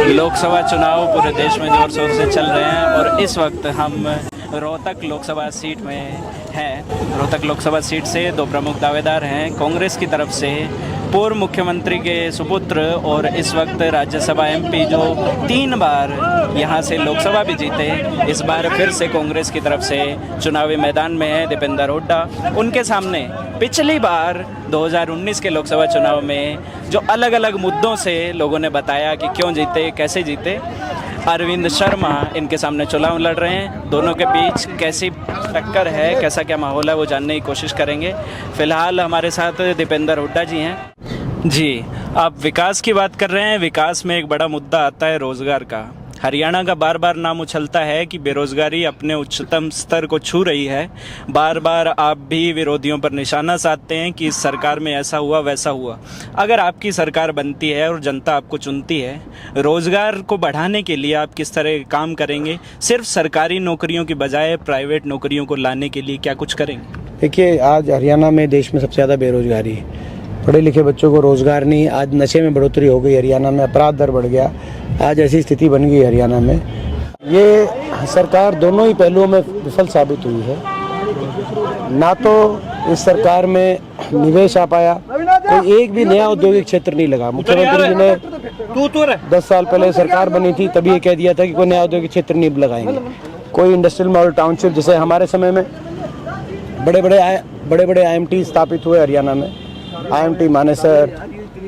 लोकसभा चुनाव पूरे देश में जोर शोर से चल रहे हैं और इस वक्त हम रोहतक लोकसभा सीट में हैं। रोहतक लोकसभा सीट से दो प्रमुख दावेदार हैं। कांग्रेस की तरफ से पूर्व मुख्यमंत्री के सुपुत्र और इस वक्त राज्यसभा एमपी जो 3 बार यहां से लोकसभा भी जीते, इस बार फिर से कांग्रेस की तरफ से चुनावी मैदान में है दीपेंद्र हुड्डा। उनके सामने पिछली बार 2019 के लोकसभा चुनाव में जो अलग अलग मुद्दों से लोगों ने बताया कि क्यों जीते, कैसे जीते, अरविंद शर्मा इनके सामने चुनाव लड़ रहे हैं। दोनों के बीच कैसी टक्कर है, कैसा क्या माहौल है, वो जानने की कोशिश करेंगे। फिलहाल हमारे साथ दीपेंद्र हुड्डा जी हैं। जी, आप विकास की बात कर रहे हैं। विकास में एक बड़ा मुद्दा आता है रोज़गार का। हरियाणा का बार बार नाम उछलता है कि बेरोज़गारी अपने उच्चतम स्तर को छू रही है। बार बार आप भी विरोधियों पर निशाना साधते हैं कि इस सरकार में ऐसा हुआ वैसा हुआ। अगर आपकी सरकार बनती है और जनता आपको चुनती है, रोज़गार को बढ़ाने के लिए आप किस तरह काम करेंगे? सिर्फ सरकारी नौकरियों की बजाय प्राइवेट नौकरियों को लाने के लिए क्या कुछ करेंगे? देखिए, आज हरियाणा में देश में सबसे ज़्यादा बेरोज़गारी है। पढ़े लिखे बच्चों को रोज़गार नहीं। आज नशे में बढ़ोतरी हो गई, हरियाणा में अपराध दर बढ़ गया। आज ऐसी स्थिति बन गई हरियाणा में। ये सरकार दोनों ही पहलुओं में विफल साबित हुई है। ना तो इस सरकार में निवेश आ पाया, कोई एक भी नया औद्योगिक क्षेत्र नहीं लगा। मुख्यमंत्री जी ने 10 साल पहले सरकार बनी थी, तभी ये कह दिया था कि कोई नया औद्योगिक क्षेत्र नहीं लगाएंगे। कोई इंडस्ट्रियल मॉडल टाउनशिप, जैसे हमारे समय में बड़े बड़े IMT स्थापित हुए हरियाणा में। IMT Manesar,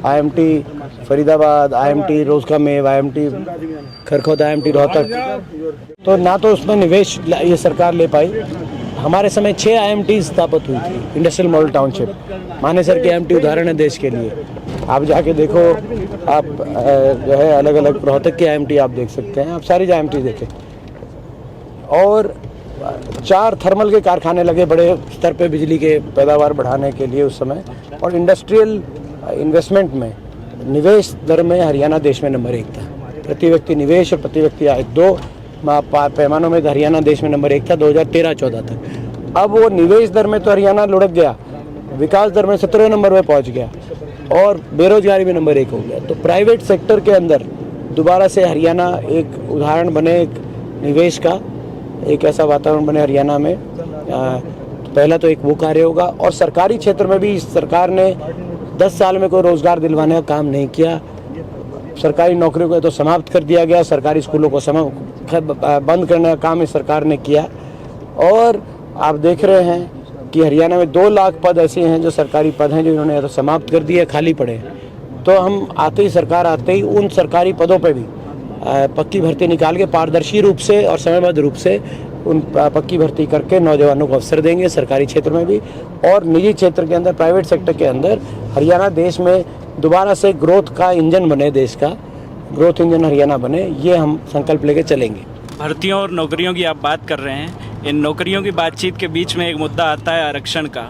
IMT Faridabad, IMT रोजकामेव, IMT Kharkhoda, IMT Rohtak. तो ना तो उसमें निवेश ये सरकार ले पाई। हमारे समय 6 IMT स्थापित हुई थी, इंडस्ट्रियल मॉडल टाउनशिप। मानेसर के IMT उदाहरण है देश के लिए। आप जाके देखो, आप जो है अलग अलग रोहतक के IMT आप देख सकते हैं। आप सारी IMT देखें। और 4 थर्मल के कारखाने लगे बड़े स्तर पे बिजली के पैदावार बढ़ाने के लिए उस समय। और इंडस्ट्रियल इन्वेस्टमेंट में, निवेश दर में हरियाणा देश में नंबर 1 था। प्रति व्यक्ति निवेश और प्रति व्यक्ति आय, 2 पैमानों में हरियाणा देश में नंबर 1 था 2013-14 तक। अब वो निवेश दर में तो हरियाणा लुढ़क गया, विकास दर में 17वें नंबर पर पहुँच गया और बेरोजगारी में नंबर 1 हो गया। तो प्राइवेट सेक्टर के अंदर दोबारा से हरियाणा एक उदाहरण बने, एक निवेश का एक ऐसा वातावरण बने हरियाणा में। पहला तो एक वो कार्य होगा। और सरकारी क्षेत्र में भी सरकार ने 10 साल में कोई रोजगार दिलवाने का काम नहीं किया। सरकारी नौकरियों को तो समाप्त कर दिया गया, सरकारी स्कूलों को बंद करने का काम इस सरकार ने किया। और आप देख रहे हैं कि हरियाणा में 2 लाख पद ऐसे हैं जो सरकारी पद हैं जो इन्होंने तो समाप्त कर दिए, खाली पड़े हैं। तो हम सरकार आते ही उन सरकारी पदों पर भी पक्की भर्ती निकाल के पारदर्शी रूप से और समयबद्ध रूप से उन पक्की भर्ती करके नौजवानों को अवसर देंगे, सरकारी क्षेत्र में भी और निजी क्षेत्र के अंदर, प्राइवेट सेक्टर के अंदर। हरियाणा देश में दोबारा से ग्रोथ का इंजन बने, देश का ग्रोथ इंजन हरियाणा बने, ये हम संकल्प लेके चलेंगे। भर्तियों और नौकरियों की आप बात कर रहे हैं। इन नौकरियों की बातचीत के बीच में एक मुद्दा आता है आरक्षण का।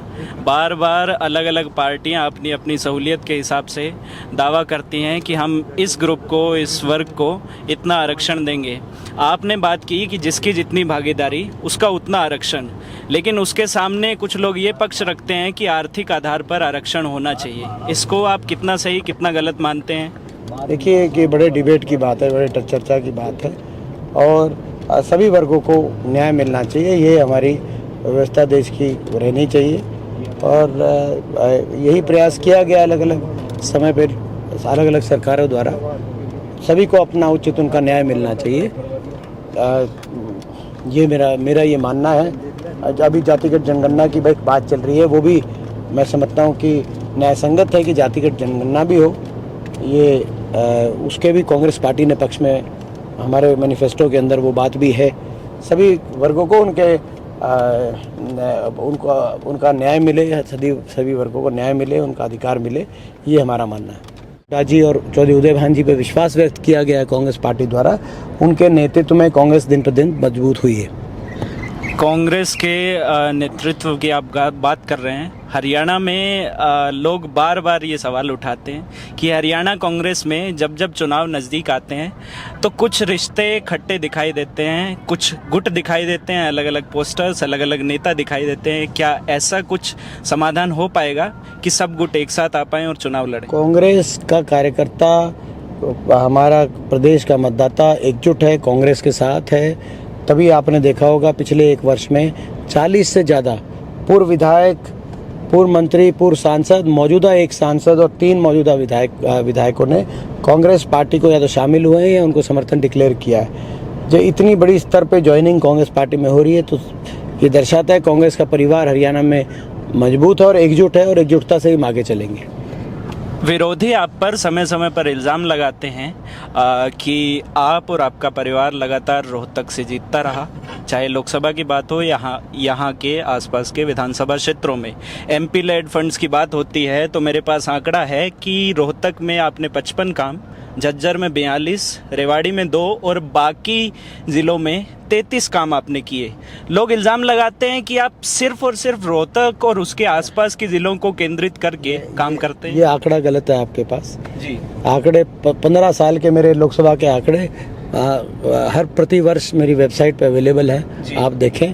बार बार अलग अलग पार्टियां अपनी अपनी सहूलियत के हिसाब से दावा करती हैं कि हम इस ग्रुप को, इस वर्ग को इतना आरक्षण देंगे। आपने बात की कि जिसकी जितनी भागीदारी उसका उतना आरक्षण, लेकिन उसके सामने कुछ लोग ये पक्ष रखते हैं कि आर्थिक आधार पर आरक्षण होना चाहिए। इसको आप कितना सही, कितना गलत मानते हैं? देखिए कि बड़े डिबेट की बात है, बड़े चर्चा की बात है और सभी वर्गों को न्याय मिलना चाहिए। ये हमारी व्यवस्था देश की रहनी चाहिए और यही प्रयास किया गया अलग अलग समय पर, अलग अलग सरकारों द्वारा। सभी को अपना उचित उनका न्याय मिलना चाहिए। ये मेरा ये मानना है। अभी जातिगत जनगणना की बात चल रही है, वो भी मैं समझता हूँ कि न्यायसंगत है कि जातिगत जनगणना भी हो। ये उसके भी कांग्रेस पार्टी ने पक्ष में, हमारे मैनिफेस्टो के अंदर वो बात भी है। सभी वर्गों को उनका न्याय मिले, सभी वर्गों को न्याय मिले, उनका अधिकार मिले, ये हमारा मानना है। राजी और चौधरी उदय भान जी पर विश्वास व्यक्त किया गया है कांग्रेस पार्टी द्वारा। उनके नेतृत्व में कांग्रेस दिन प्रतिदिन मजबूत हुई है। कांग्रेस के नेतृत्व की आप बात कर रहे हैं। हरियाणा में लोग बार बार ये सवाल उठाते हैं कि हरियाणा कांग्रेस में जब जब चुनाव नज़दीक आते हैं तो कुछ रिश्ते खट्टे दिखाई देते हैं, कुछ गुट दिखाई देते हैं, अलग अलग पोस्टर्स, अलग अलग नेता दिखाई देते हैं। क्या ऐसा कुछ समाधान हो पाएगा कि सब गुट एक साथ आ पाएँ और चुनाव लड़ें? कांग्रेस का कार्यकर्ता हमारा प्रदेश का मतदाता एकजुट है, कांग्रेस के साथ है। तभी आपने देखा होगा पिछले एक वर्ष में 40 से ज़्यादा पूर्व विधायक, पूर्व मंत्री, पूर्व सांसद, मौजूदा एक सांसद और 3 मौजूदा विधायकों ने कांग्रेस पार्टी को या तो शामिल हुए हैं या उनको समर्थन डिक्लेयर किया है। जो इतनी बड़ी स्तर पे ज्वाइनिंग कांग्रेस पार्टी में हो रही है, तो ये दर्शाता है कांग्रेस का परिवार हरियाणा में मजबूत है और एकजुट है, और एकजुटता से ही आगे चलेंगे। विरोधी आप पर समय समय पर इल्ज़ाम लगाते हैं कि आप और आपका परिवार लगातार रोहतक से जीतता रहा, चाहे लोकसभा की बात हो यहाँ के आसपास के विधानसभा क्षेत्रों में। एमपी लेड फंड्स की बात होती है तो मेरे पास आंकड़ा है कि रोहतक में आपने 55 काम, झज्जर में 42, रेवाड़ी में 2 और बाकी ज़िलों में 33 काम आपने किए। लोग इल्ज़ाम लगाते हैं कि आप सिर्फ और सिर्फ रोहतक और उसके आसपास के ज़िलों को केंद्रित करके काम करते हैं। ये आंकड़ा गलत है आपके पास जी। आंकड़े 15 साल के मेरे लोकसभा के आंकड़े हर प्रतिवर्ष मेरी वेबसाइट पे अवेलेबल है, आप देखें।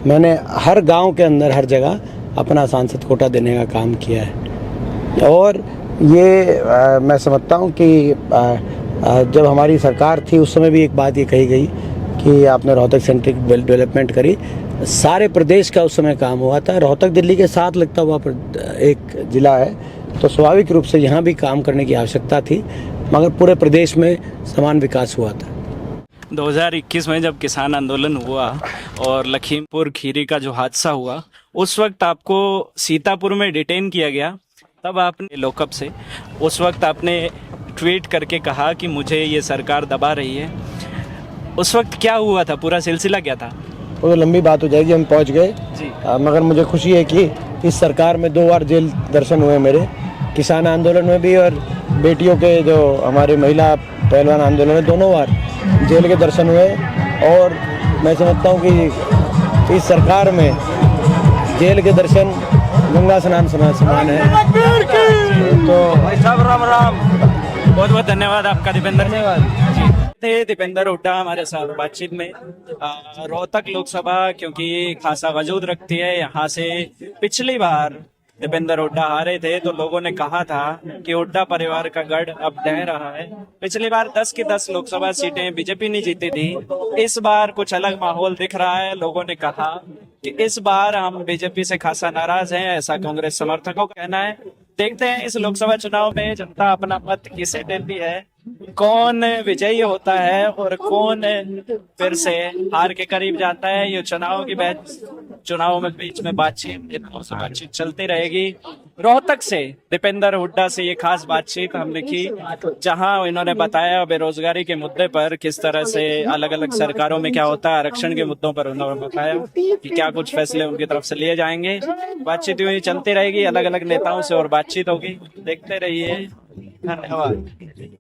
मैंने हर गांव के अंदर हर जगह अपना सांसद कोटा देने का काम किया है। और ये मैं समझता हूँ कि जब हमारी सरकार थी उस समय भी एक बात ये कही गई कि आपने रोहतक सेंट्रिक डेवलपमेंट करी। सारे प्रदेश का उस समय काम हुआ था। रोहतक दिल्ली के साथ लगता हुआ एक ज़िला है, तो स्वाभाविक रूप से यहाँ भी काम करने की आवश्यकता थी, मगर पूरे प्रदेश में समान विकास हुआ था। 2021 में जब किसान आंदोलन हुआ और लखीमपुर खीरी का जो हादसा हुआ, उस वक्त आपको सीतापुर में डिटेन किया गया। तब आपने लोकअप से उस वक्त आपने ट्वीट करके कहा कि मुझे ये सरकार दबा रही है। उस वक्त क्या हुआ था, पूरा सिलसिला क्या था? वो तो लंबी बात हो जाएगी, हम पहुंच गए जी। मगर मुझे खुशी है कि इस सरकार में 2 बार जेल दर्शन हुए मेरे, किसान आंदोलन में भी और बेटियों के जो हमारे महिला पहलवान आंदोलन में, दोनों बार जेल के दर्शन हुए। और मैं समझता हूँ कि इस सरकार में जेल के दर्शन गंगा स्नान समान है। तो भाई साहब राम राम, बहुत बहुत धन्यवाद आपका दीपेंद्र। धन्यवाद थे दीपेंद्र हुड्डा हमारे साथ बातचीत में। रोहतक लोकसभा क्योंकि खासा वजूद रखती है, यहाँ से पिछली बार दीपेंद्र हुड्डा हारे थे तो लोगों ने कहा था कि हुड्डा परिवार का गढ़ अब ढह रहा है। पिछली बार 10 की 10 लोकसभा सीटें बीजेपी ने जीती थी। इस बार कुछ अलग माहौल दिख रहा है। लोगों ने कहा कि इस बार हम बीजेपी से खासा नाराज हैं, ऐसा कांग्रेस समर्थकों का कहना है। देखते हैं इस लोकसभा चुनाव में जनता अपना मत किसे देती है, कौन विजयी होता है और कौन फिर से हार के करीब जाता है। ये चुनाव में बीच में बातचीत चलती रहेगी। रोहतक से दीपेंद्र हुड्डा से ये खास बातचीत हमने की, जहां इन्होंने बताया बेरोजगारी के मुद्दे पर किस तरह से अलग अलग सरकारों में क्या होता है, आरक्षण के मुद्दों पर उन्होंने बताया कि क्या कुछ फैसले उनकी तरफ से लिए जाएंगे। बातचीत यूं ही चलती रहेगी, अलग अलग नेताओं से और बातचीत होगी। देखते रहिए, धन्यवाद।